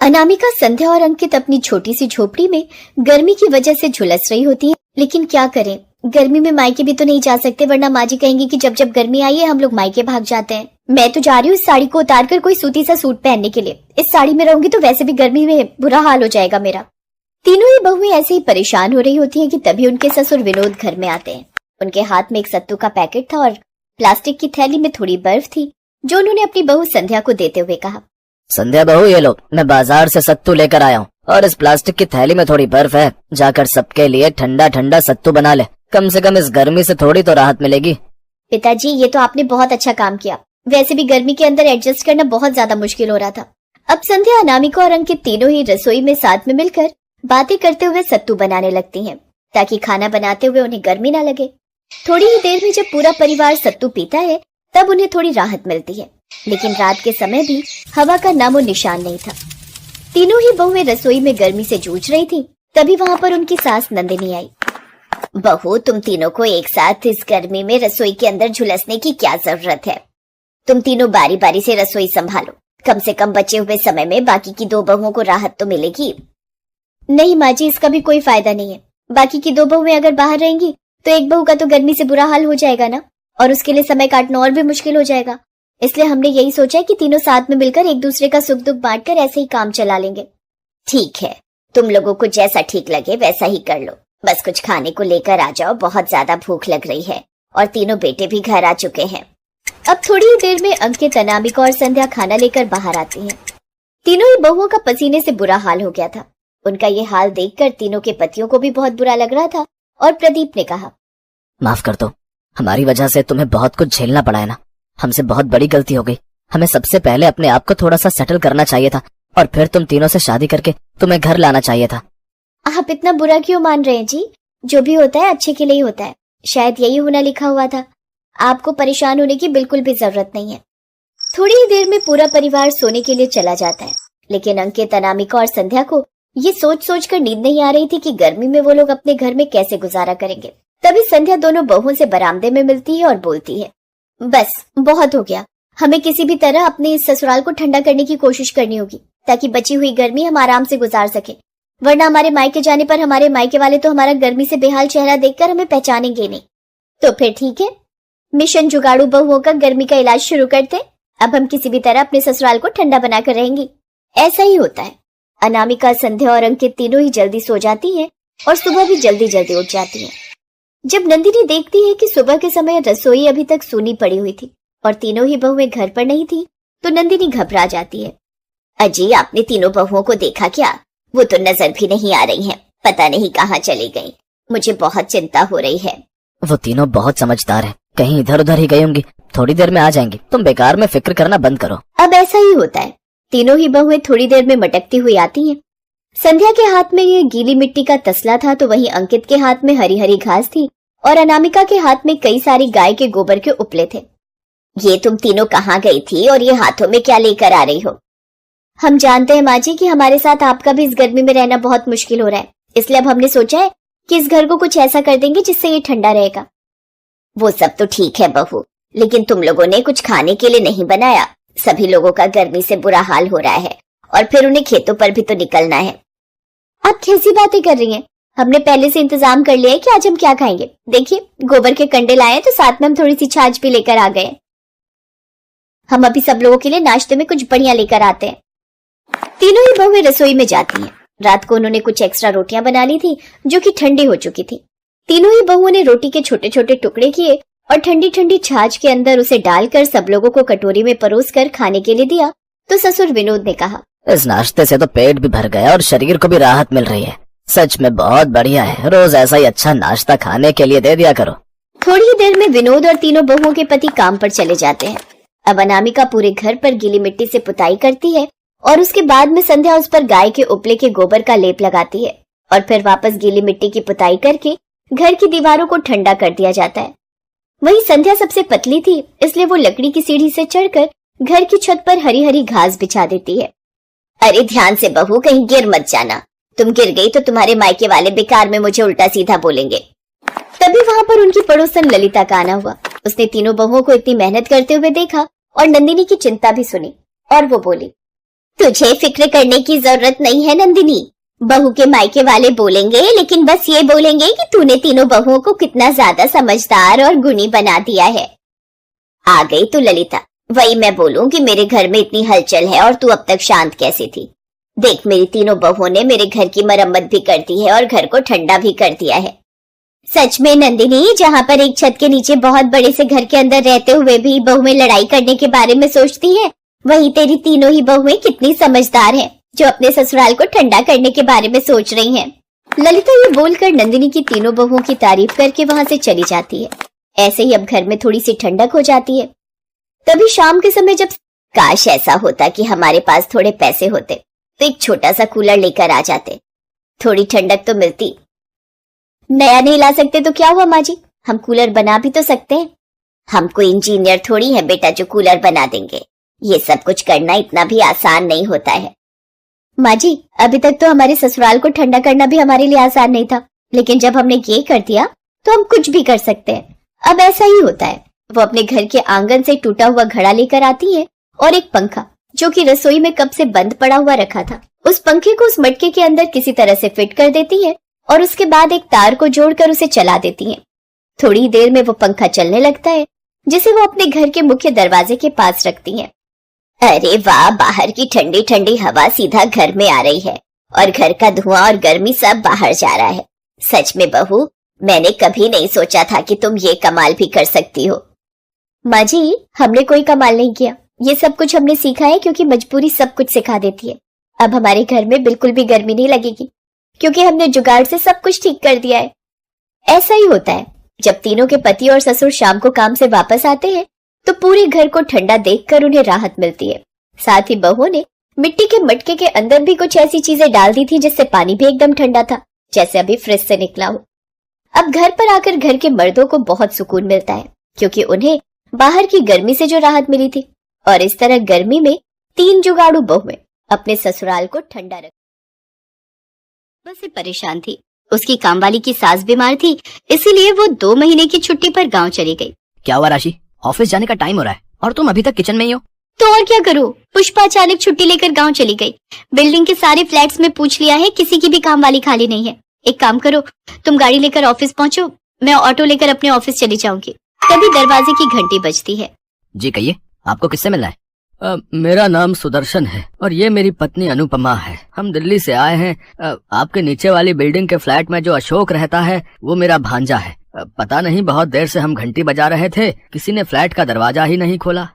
अनामिका, संध्या और अंकित अपनी छोटी सी झोपड़ी में गर्मी की वजह से झुलस रही होती है। लेकिन क्या करें, गर्मी में मायके भी तो नहीं जा सकते, वरना माँ जी कहेंगी कि जब जब गर्मी आई है हम लोग मायके भाग जाते हैं। मैं तो जा रही हूँ इस साड़ी को उतार कर कोई सूती सा सूट पहनने के लिए। इस साड़ी में रहूंगी तो वैसे भी गर्मी में बुरा हाल हो जाएगा मेरा। तीनों ही बहुएं ऐसे ही परेशान हो रही होती हैं कि तभी उनके ससुर विनोद घर में आते हैं। उनके हाथ में एक सत्तू का पैकेट था और प्लास्टिक की थैली में थोड़ी बर्फ थी, जो उन्होंने अपनी बहू संध्या को देते हुए कहा, संध्या बहू, ये लो, मैं बाजार से सत्तू लेकर आया हूँ और इस प्लास्टिक की थैली में थोड़ी बर्फ है। जाकर सबके लिए ठंडा ठंडा सत्तू बना ले, कम से कम इस गर्मी से थोड़ी तो राहत मिलेगी। पिताजी, ये तो आपने बहुत अच्छा काम किया। वैसे भी गर्मी के अंदर एडजस्ट करना बहुत ज्यादा मुश्किल हो रहा था। अब संध्या, अनामिका और अंकित तीनों ही रसोई में साथ में मिलकर बातें करते हुए सत्तू बनाने लगती हैं, ताकि खाना बनाते हुए उन्हें गर्मी ना लगे। थोड़ी ही देर में जब पूरा परिवार सत्तू पीता है तब उन्हें थोड़ी राहत मिलती है। लेकिन रात के समय भी हवा का नामो निशान नहीं था। तीनों ही बहुएं रसोई में गर्मी से जूझ रही थी। तभी वहां पर उनकी सास नंदिनी आई। बहू, तुम तीनों को एक साथ इस गर्मी में रसोई के अंदर झुलसने की क्या जरूरत है? तुम तीनों बारी बारी से रसोई संभालो। कम से कम बचे हुए समय में बाकी की दो बहुओं को राहत तो मिलेगी। नहीं माँ जी, इसका भी कोई फायदा नहीं है। बाकी की दो बहुएं अगर बाहर रहेंगी तो एक बहू का तो गर्मी से बुरा हाल हो जाएगा ना, और उसके लिए समय काटना और भी मुश्किल हो जाएगा। इसलिए हमने यही सोचा है कि तीनों साथ में मिलकर एक दूसरे का सुख दुख बांटकर ऐसे ही काम चला लेंगे। ठीक है, तुम लोगों को जैसा ठीक लगे वैसा ही कर लो। बस कुछ खाने को लेकर आ जाओ, बहुत ज्यादा भूख लग रही है। और तीनों बेटे भी घर आ चुके हैं। अब थोड़ी ही देर में अंकित, अनामिका और संध्या खाना लेकर बाहर आती हैं। तीनों ही बहुओं का पसीने से बुरा हाल हो गया था। उनका ये हाल देखकर तीनों के पतियों को भी बहुत बुरा लग रहा था। और प्रदीप ने कहा, माफ कर दो, हमारी वजह से तुम्हें बहुत कुछ झेलना पड़ा है ना। हमसे बहुत बड़ी गलती हो गई। हमें सबसे पहले अपने आप को थोड़ा सा सेटल करना चाहिए था और फिर तुम तीनों से शादी करके तुम्हें घर लाना चाहिए था। आप इतना बुरा क्यों मान रहे हैं जी? जो भी होता है अच्छे के लिए ही होता है। शायद यही होना लिखा हुआ था। आपको परेशान होने की बिल्कुल भी जरूरत नहीं है। थोड़ी ही देर में पूरा परिवार सोने के लिए चला जाता है। लेकिन अंकित, अनामिका और संध्या को ये सोच सोच कर नींद नहीं आ रही थी कि गर्मी में वो लोग अपने घर में कैसे गुजारा करेंगे। तभी संध्या दोनों बहुओं से बरामदे में मिलती है और बोलती है, बस बहुत हो गया। हमें किसी भी तरह अपने इस ससुराल को ठंडा करने की कोशिश करनी होगी, ताकि बची हुई गर्मी हम आराम से गुजार सके। वरना हमारे मायके जाने पर हमारे मायके वाले तो हमारा गर्मी से बेहाल चेहरा देखकर हमें पहचानेंगे नहीं। तो फिर ठीक है, मिशन जुगाड़ू बहुओं का गर्मी का इलाज शुरू करते। अब हम किसी भी तरह अपने ससुराल को ठंडा बनाकर रहेंगी। ऐसा ही होता है। अनामिका, संध्या और अंकित तीनों ही जल्दी सो जाती हैं और सुबह भी जल्दी जल्दी उठ जाती हैं। जब नंदिनी देखती है कि सुबह के समय रसोई अभी तक सूनी पड़ी हुई थी और तीनों ही बहुएं घर पर नहीं थी, तो नंदिनी घबरा जाती है। अजी, आपने तीनों बहुओं को देखा क्या? वो तो नजर भी नहीं आ रही हैं। पता नहीं कहाँ चली गई। मुझे बहुत चिंता हो रही है। वो तीनों बहुत समझदार हैं, कहीं इधर उधर ही गई होंगी। थोड़ी देर में आ जाएंगी, तुम बेकार में फिक्र करना बंद करो। अब ऐसा ही होता है। तीनों ही बहुएं थोड़ी देर में मटकती हुई आती हैं। संध्या के हाथ में ये गीली मिट्टी का तसला था, तो वहीं अंकित के हाथ में हरी हरी घास थी और अनामिका के हाथ में कई सारी गाय के गोबर के उपले थे। ये तुम तीनों कहाँ गई थी और ये हाथों में क्या लेकर आ रही हो? हम जानते हैं माँ जी कि हमारे साथ आपका भी इस गर्मी में रहना बहुत मुश्किल हो रहा है। इसलिए अब हमने सोचा है कि इस घर को कुछ ऐसा कर देंगे जिससे ये ठंडा रहेगा। वो सब तो ठीक है बहू, लेकिन तुम लोगों ने कुछ खाने के लिए नहीं बनाया। सभी लोगों का गर्मी से बुरा हाल हो रहा है और फिर उन्हें खेतों पर भी तो निकलना है। आप कैसी बातें कर रही हैं? हमने पहले से इंतजाम कर लिया है कि आज हम क्या खाएंगे। देखिए, गोबर के कंडे लाए तो साथ में हम थोड़ी सी छाछ भी लेकर आ गए। हम अभी सब लोगों के लिए नाश्ते में कुछ बढ़िया लेकर आते हैं। तीनों ही बहुएं रसोई में जाती हैं। रात को उन्होंने कुछ एक्स्ट्रा रोटियां बना ली थी जो कि ठंडी हो चुकी थी। तीनों ही बहुओं ने रोटी के छोटे छोटे टुकड़े किए और ठंडी ठंडी छाछ के अंदर उसे डालकर सब लोगों को कटोरी में परोस कर खाने के लिए दिया। तो ससुर विनोद ने कहा, इस नाश्ते से तो पेट भी भर गया और शरीर को भी राहत मिल रही है। सच में बहुत बढ़िया है। रोज ऐसा ही अच्छा नाश्ता खाने के लिए दे दिया करो। थोड़ी ही देर में विनोद और तीनों बहुओं के पति काम पर चले जाते हैं। अब अनामिका पूरे घर पर गीली मिट्टी से पुताई करती है और उसके बाद में संध्या उस पर गाय के उपले के गोबर का लेप लगाती है और फिर वापस गीली मिट्टी की पुताई करके घर की दीवारों को ठंडा कर दिया जाता है। वहीं संध्या सबसे पतली थी, इसलिए वो लकड़ी की सीढ़ी से चढ़कर घर की छत पर हरी हरी घास बिछा देती है। अरे ध्यान से बहू, कहीं गिर मत जाना। तुम गिर गई तो तुम्हारे मायके वाले बेकार में मुझे उल्टा सीधा बोलेंगे। तभी वहां पर उनकी पड़ोसन ललिता का आना हुआ। उसने तीनों बहुओं को इतनी मेहनत करते हुए देखा और नंदिनी की चिंता भी सुनी और वो बोली, तुझे फिक्र करने की जरूरत नहीं है नंदिनी। बहू के मायके वाले बोलेंगे, लेकिन बस ये बोलेंगे कि तूने तीनों बहुओं को कितना ज्यादा समझदार और गुणी बना दिया है। आ गई तू ललिता, वही मैं बोलूं कि मेरे घर में इतनी हलचल है और तू अब तक शांत कैसे थी। देख, मेरी तीनों बहुओं ने मेरे घर की मरम्मत भी कर दी है और घर को ठंडा भी कर दिया है। सच में नंदिनी, जहाँ पर एक छत के नीचे बहुत बड़े से घर के अंदर रहते हुए भी बहुएं लड़ाई करने के बारे में सोचती है, वही तेरी तीनों ही बहुएं कितनी समझदार हैं, जो अपने ससुराल को ठंडा करने के बारे में सोच रही हैं। ललिता ये बोलकर नंदिनी की तीनों बहुओं की तारीफ करके वहां से चली जाती है। ऐसे ही अब घर में थोड़ी सी ठंडक हो जाती है। तभी शाम के समय जब काश ऐसा होता कि हमारे पास थोड़े पैसे होते तो एक छोटा सा कूलर लेकर आ जाते, थोड़ी ठंडक तो मिलती। नया नहीं ला सकते तो क्या हुआ माँ जी, हम कूलर बना भी तो सकते हैं। हम कोई इंजीनियर थोड़ी है बेटा जो कूलर बना देंगे। ये सब कुछ करना इतना भी आसान नहीं होता है। माँ जी, अभी तक तो हमारे ससुराल को ठंडा करना भी हमारे लिए आसान नहीं था, लेकिन जब हमने ये कर दिया तो हम कुछ भी कर सकते हैं। अब ऐसा ही होता है। वो अपने घर के आंगन से टूटा हुआ घड़ा लेकर आती है और एक पंखा जो कि रसोई में कब से बंद पड़ा हुआ रखा था, उस पंखे को उस मटके के अंदर किसी तरह से फिट कर देती है और उसके बाद एक तार को जोड़कर उसे चला देती है। थोड़ी देर में वो पंखा चलने लगता है, जिसे वो अपने घर के मुख्य दरवाजे के पास रखती है। अरे वाह, बाहर की ठंडी ठंडी हवा सीधा घर में आ रही है और घर का धुआं और गर्मी सब बाहर जा रहा है। सच में बहू, मैंने कभी नहीं सोचा था कि तुम ये कमाल भी कर सकती हो। माँ जी, हमने कोई कमाल नहीं किया, ये सब कुछ हमने सीखा है क्योंकि मजबूरी सब कुछ सिखा देती है। अब हमारे घर में बिल्कुल भी गर्मी नहीं लगेगी क्योंकि हमने जुगाड़ से सब कुछ ठीक कर दिया है। ऐसा ही होता है, जब तीनों के पति और ससुर शाम को काम से वापस आते हैं तो पूरे घर को ठंडा देखकर उन्हें राहत मिलती है। साथ ही बहुओं ने मिट्टी के मटके के अंदर भी कुछ ऐसी चीजें डाल दी थी जिससे पानी भी एकदम ठंडा था, जैसे अभी फ्रिज से निकला हो। अब घर पर आकर घर के मर्दों को बहुत सुकून मिलता है क्योंकि उन्हें बाहर की गर्मी से जो राहत मिली थी, और इस तरह गर्मी में 3 जुगाड़ू बहुएं अपने ससुराल को ठंडा रख। बस परेशान थी, उसकी कामवाली की सास बीमार थी, इसीलिए वो 2 महीने की छुट्टी पर गांव चली गई। क्या हुआ राशि, ऑफिस जाने का टाइम हो रहा है और तुम अभी तक किचन में ही हो? तो और क्या करूं, पुष्पा अचानक छुट्टी लेकर गांव चली गई। बिल्डिंग के सारे फ्लैट्स में पूछ लिया है, किसी की भी कामवाली खाली नहीं है। एक काम करो, तुम गाड़ी लेकर ऑफिस पहुंचो, मैं ऑटो लेकर अपने ऑफिस चली जाऊंगी। तभी दरवाजे की घंटी बजती है। जी कहिए, आपको किससे मिलना है? मेरा नाम सुदर्शन है और ये मेरी पत्नी अनुपमा है। हम दिल्ली से आए हैं। आपके नीचे वाली बिल्डिंग के फ्लैट में जो अशोक रहता है वो मेरा भांजा है। पता नहीं, बहुत देर से हम घंटी बजा रहे थे, किसी ने फ्लैट का दरवाजा ही नहीं खोला।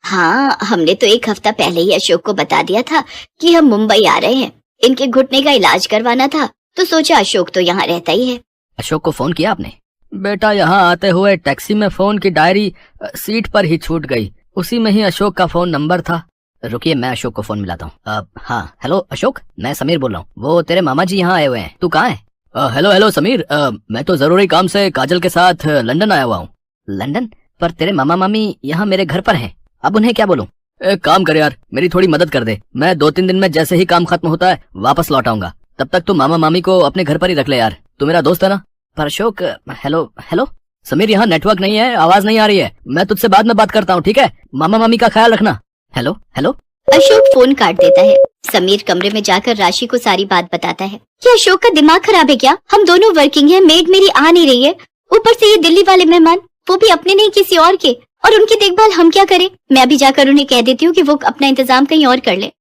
हाँ, हमने तो 1 हफ्ता पहले ही अशोक को बता दिया था कि हम मुंबई आ रहे हैं। इनके घुटने का इलाज करवाना था, तो सोचा अशोक तो यहाँ रहता ही है। अशोक को फोन किया आपने? बेटा, यहाँ आते हुए टैक्सी में फोन की डायरी सीट पर ही छूट गई, उसी में ही अशोक का फोन नंबर था। रुकिए, मैं अशोक को फोन मिलाता हूँ। हाँ, हेलो अशोक, मैं समीर बोल रहा हूँ। वो तेरे मामा जी यहाँ आए हुए हैं, तू कहाँ है? हेलो समीर, मैं तो जरूरी काम से काजल के साथ लंदन आया हुआ हूँ। लंदन? पर तेरे मामा मामी यहाँ मेरे घर पर हैं, अब उन्हें क्या बोलूं? एक काम कर यार, मेरी थोड़ी मदद कर दे। मैं 2-3 दिन में जैसे ही काम खत्म होता है वापस लौट आऊंगा। तब तक तू मामा मामी को अपने घर पर ही रख ले यार, तू मेरा दोस्त है ना। पर अशोक, हेलो हेलो समीर, यहाँ नेटवर्क नहीं है, आवाज नहीं आ रही है। मैं तुझसे बाद में बात करता हूँ, ठीक है? मामा मामी का ख्याल रखना। Hello hello. अशोक फोन काट देता है। समीर कमरे में जाकर राशि को सारी बात बताता है। क्या अशोक का दिमाग खराब है क्या? हम दोनों वर्किंग हैं, मेड मेरी आ नहीं रही है, ऊपर से ये दिल्ली वाले मेहमान, वो भी अपने नहीं किसी और के, और उनकी देखभाल हम क्या करें? मैं अभी जाकर उन्हें कह देती हूँ कि वो अपना इंतजाम कहीं और कर ले।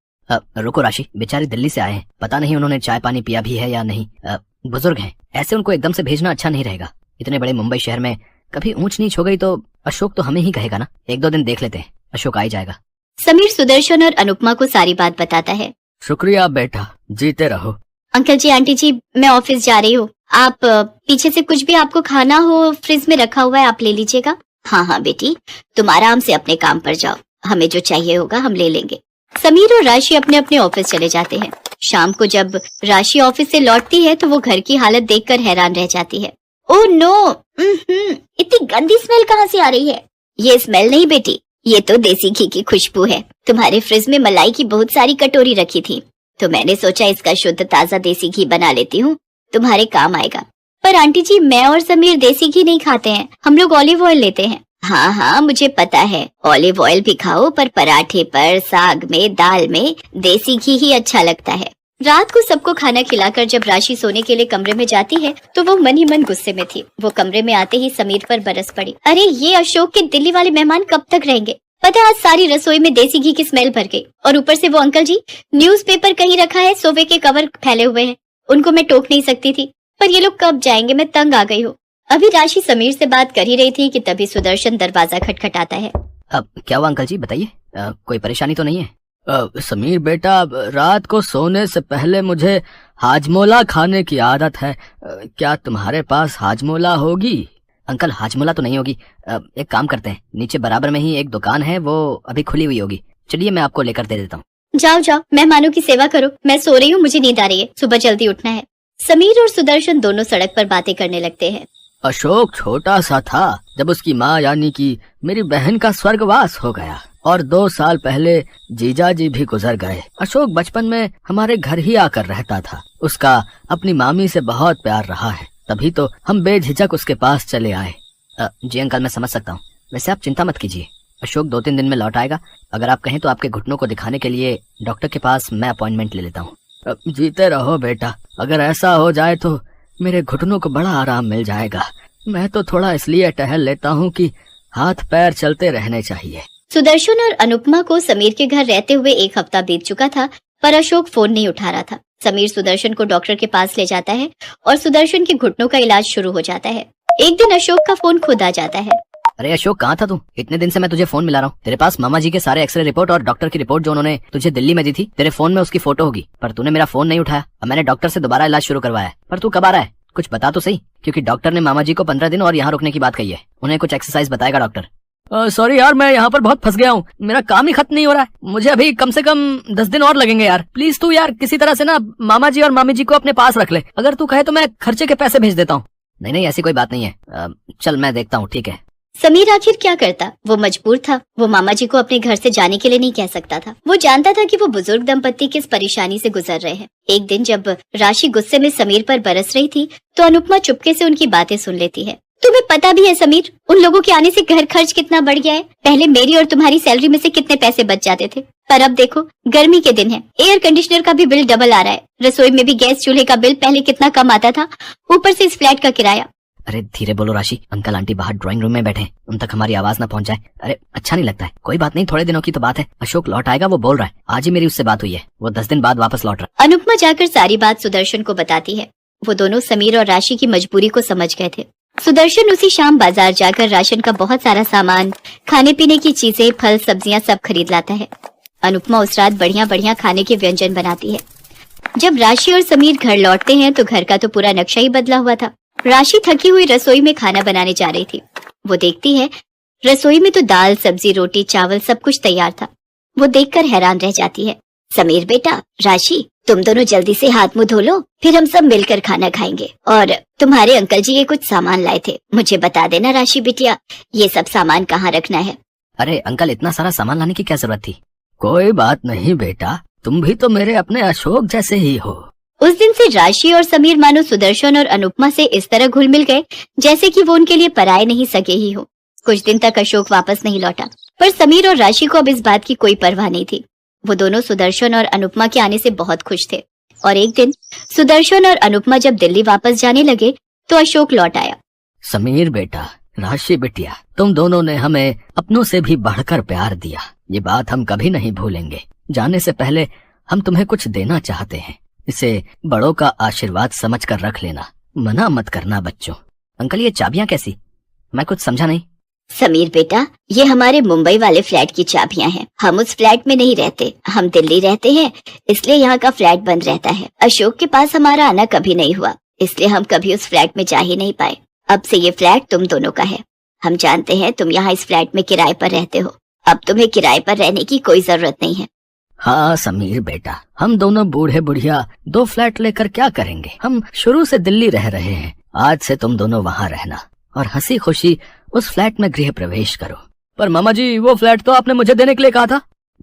रुको राशि, बेचारे दिल्ली से आए हैं, पता नहीं उन्होंने चाय पानी पिया भी है या नहीं। बुजुर्ग हैं, ऐसे उनको एकदम से भेजना अच्छा नहीं रहेगा। इतने बड़े मुंबई शहर में कभी ऊंच नीच हो गई तो अशोक तो हमें ही कहेगा ना। 1-2 दिन देख लेते हैं, अशोक आ ही जाएगा। समीर सुदर्शन और अनुपमा को सारी बात बताता है। शुक्रिया बेटा, जीते रहो। अंकल जी, आंटी जी, मैं ऑफिस जा रही हूँ। आप पीछे से कुछ भी आपको खाना हो फ्रिज में रखा हुआ है, आप ले लीजिएगा। हाँ बेटी, तुम आराम से अपने काम पर जाओ, हमें जो चाहिए होगा हम ले लेंगे। समीर और राशि अपने अपने ऑफिस चले जाते हैं। शाम को जब राशि ऑफिस से लौटती है तो वो घर की हालत देखकर हैरान रह जाती है। ओह नो, इतनी गंदी स्मेल कहाँ से आ रही है? ये स्मेल नहीं बेटी, ये तो देसी घी की खुशबू है। तुम्हारे फ्रिज में मलाई की बहुत सारी कटोरी रखी थी, तो मैंने सोचा इसका शुद्ध ताजा देसी घी बना लेती हूँ, तुम्हारे काम आएगा। पर आंटी जी, मैं और समीर देसी घी नहीं खाते हैं, हम लोग ऑलिव ऑयल लेते हैं। हाँ हाँ, मुझे पता है। ऑलिव ऑयल भी खाओ, पर पराठे पर, साग में, दाल में देसी घी ही अच्छा लगता है। रात को सबको खाना खिलाकर जब राशि सोने के लिए कमरे में जाती है तो वो मन ही मन गुस्से में थी। वो कमरे में आते ही समीर पर बरस पड़ी। अरे ये अशोक के दिल्ली वाले मेहमान कब तक रहेंगे? पता है आज सारी रसोई में देसी घी की स्मेल भर गई। और ऊपर से वो अंकल जी न्यूज़पेपर कहीं रखा है, सोफे के कवर फैले हुए हैं। उनको मैं टोक नहीं सकती थी, पर ये लोग कब जाएंगे? मैं तंग आ गई हूँ। अभी राशि समीर से बात कर ही रही थी कि तभी सुदर्शन दरवाजा खटखटाता है। अब क्या हुआ अंकल जी, बताइए। कोई परेशानी तो नहीं है? समीर बेटा, रात को सोने से पहले मुझे हाजमोला खाने की आदत है। क्या तुम्हारे पास हाजमोला होगी? अंकल हाजमोला तो नहीं होगी। एक काम करते हैं, नीचे बराबर में ही एक दुकान है, वो अभी खुली हुई होगी। चलिए मैं आपको लेकर दे देता हूँ। जाओ जाओ, मेहमानों की सेवा करो। मैं सो रही हूँ, मुझे नींद आ रही है, सुबह जल्दी उठना है। समीर और सुदर्शन दोनों सड़क पर बातें करने लगते हैं। अशोक छोटा सा था जब उसकी माँ यानी कि मेरी बहन का स्वर्गवास हो गया, और 2 साल पहले जीजा जी भी गुजर गए। अशोक बचपन में हमारे घर ही आकर रहता था। उसका अपनी मामी से बहुत प्यार रहा है, तभी तो हम बेझिझक उसके पास चले आए। जी अंकल, मैं समझ सकता हूँ। वैसे आप चिंता मत कीजिए, अशोक 2-3 दिन में लौट आएगा। अगर आप कहें तो आपके घुटनों को दिखाने के लिए डॉक्टर के पास मैं अपॉइंटमेंट ले लेता हूँ। जीते रहो बेटा, अगर ऐसा हो जाए तो मेरे घुटनों को बड़ा आराम मिल जाएगा। मैं तो थोड़ा इसलिए टहल लेता हूँ कि हाथ पैर चलते रहने चाहिए। सुदर्शन और अनुपमा को समीर के घर रहते हुए 1 हफ्ता बीत चुका था, पर अशोक फोन नहीं उठा रहा था। समीर सुदर्शन को डॉक्टर के पास ले जाता है और सुदर्शन के घुटनों का इलाज शुरू हो जाता है। एक दिन अशोक का फोन खुद आ जाता है। अरे अशोक, कहाँ था तू? इतने दिन से मैं तुझे फोन मिला रहा हूँ। तेरे पास मामा जी के सारे एक्सरे रिपोर्ट और डॉक्टर की रिपोर्ट जो उन्होंने तुझे दिल्ली में दी थी, तेरे फोन में उसकी फोटो होगी, पर तूने मेरा फोन नहीं उठाया। अब मैंने डॉक्टर से दोबारा इलाज शुरू करवाया है, पर तू कब आ रहा है? कुछ बता तो सही, क्योंकि डॉक्टर ने मामा जी को 15 दिन और यहाँ रुकने की बात कही है। उन्हें कुछ एक्सरसाइज बताएगा डॉक्टर। सॉरी यार, मैं यहाँ पर बहुत फंस गया हूँ। मेरा काम ही खत्म नहीं हो रहा है। मुझे अभी कम से कम 10 दिन और लगेंगे यार। प्लीज तू यार किसी तरह से ना मामा जी और मामी जी को अपने पास रख ले। अगर तू कहे तो मैं खर्चे के पैसे भेज देता हूँ। नहीं नहीं, ऐसी कोई बात नहीं है। चल मैं देखता हूँ, ठीक है। समीर आखिर क्या करता? वो मजबूर था। वो मामा जी को अपने घर से जाने के लिए नहीं कह सकता था। वो जानता था कि वो बुजुर्ग दंपत्ति किस परेशानी से गुजर रहे हैं। एक दिन जब राशि गुस्से में समीर पर बरस रही थी तो अनुपमा चुपके से उनकी बातें सुन लेती है। तुम्हें पता भी है समीर, उन लोगों के आने से घर खर्च कितना बढ़ गया है। पहले मेरी और तुम्हारी सैलरी में से कितने पैसे बच जाते थे, पर अब देखो गर्मी के दिन है, एयर कंडीशनर का भी बिल डबल आ रहा है। रसोई में भी गैस चूल्हे का बिल पहले कितना कम आता था, ऊपर से इस फ्लैट का किराया। अरे धीरे बोलो राशि, अंकल आंटी बाहर ड्राइंग रूम में बैठे, उन तक हमारी आवाज ना पहुंच जाए। अरे अच्छा नहीं लगता है। कोई बात नहीं, थोड़े दिनों की तो बात है। अशोक लौट आएगा, वो बोल रहा है। आज ही मेरी उससे बात हुई है, वो 10 दिन बाद वापस लौट रहा है। अनुपमा जाकर सारी बात सुदर्शन को बताती है। वो दोनों समीर और राशि की मजबूरी को समझ गए थे। सुदर्शन उसी शाम बाजार जाकर राशन का बहुत सारा सामान, खाने पीने की चीजें, फल सब्जियां सब खरीद लाता है। अनुपमा उस रात बढ़िया बढ़िया खाने के व्यंजन बनाती है। जब राशि और समीर घर लौटते हैं तो घर का तो पूरा नक्शा ही बदला हुआ था। राशि थकी हुई रसोई में खाना बनाने जा रही थी। वो देखती है रसोई में तो दाल, सब्जी, रोटी, चावल सब कुछ तैयार था। वो देखकर हैरान रह जाती है। समीर बेटा, राशि तुम दोनों जल्दी से हाथ मुंह धो लो, फिर हम सब मिलकर खाना खाएंगे। और तुम्हारे अंकल जी ये कुछ सामान लाए थे, मुझे बता देना राशि बिटिया, ये सब सामान कहाँ रखना है। अरे अंकल, इतना सारा सामान लाने की क्या जरूरत थी? कोई बात नहीं बेटा, तुम भी तो मेरे अपने अशोक जैसे ही हो। उस दिन से राशि और समीर मानो सुदर्शन और अनुपमा से इस तरह घुल मिल गए जैसे कि वो उनके लिए पराए नहीं सके ही हो। कुछ दिन तक अशोक वापस नहीं लौटा, पर समीर और राशि को अब इस बात की कोई परवाह नहीं थी। वो दोनों सुदर्शन और अनुपमा के आने से बहुत खुश थे। और एक दिन सुदर्शन और अनुपमा जब दिल्ली वापस जाने लगे तो अशोक लौट आया। समीर बेटा, राशि बिटिया, तुम दोनों ने हमें अपनों से भी बढ़कर प्यार दिया, ये बात हम कभी नहीं भूलेंगे। जाने से पहले हम तुम्हें कुछ देना चाहते हैं, इसे बड़ों का आशीर्वाद समझकर रख लेना, मना मत करना बच्चों। अंकल ये चाबियां कैसी? मैं कुछ समझा नहीं। समीर बेटा, ये हमारे मुंबई वाले फ्लैट की चाबियां हैं। हम उस फ्लैट में नहीं रहते, हम दिल्ली रहते हैं, इसलिए यहाँ का फ्लैट बंद रहता है। अशोक के पास हमारा आना कभी नहीं हुआ, इसलिए हम कभी उस फ्लैट में जा ही नहीं पाए। अब से ये फ्लैट तुम दोनों का है। हम जानते हैं तुम यहाँ इस फ्लैट में किराए पर रहते हो, अब तुम्हें किराए पर रहने की कोई जरूरत नहीं है। हाँ समीर बेटा, हम दोनों बूढ़े बुढ़िया 2 फ्लैट लेकर क्या करेंगे? हम शुरू से दिल्ली रह रहे हैं, आज से तुम दोनों वहाँ रहना और हंसी खुशी उस फ्लैट में गृह प्रवेश करो। पर मामा जी, वो फ्लैट तो आपने मुझे देने के लिए कहा था।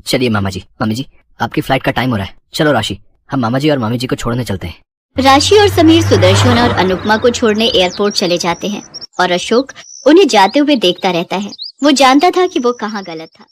चलिए मामा जी, मामी जी, आपकी फ्लाइट का टाइम हो रहा है। चलो राशि, हम मामा जी और मामी जी को छोड़ने चलते हैं। राशि और समीर सुदर्शन और अनुपमा को छोड़ने एयरपोर्ट चले जाते हैं और अशोक उन्हें जाते हुए देखता रहता है। वो जानता था कि वो कहाँ गलत था।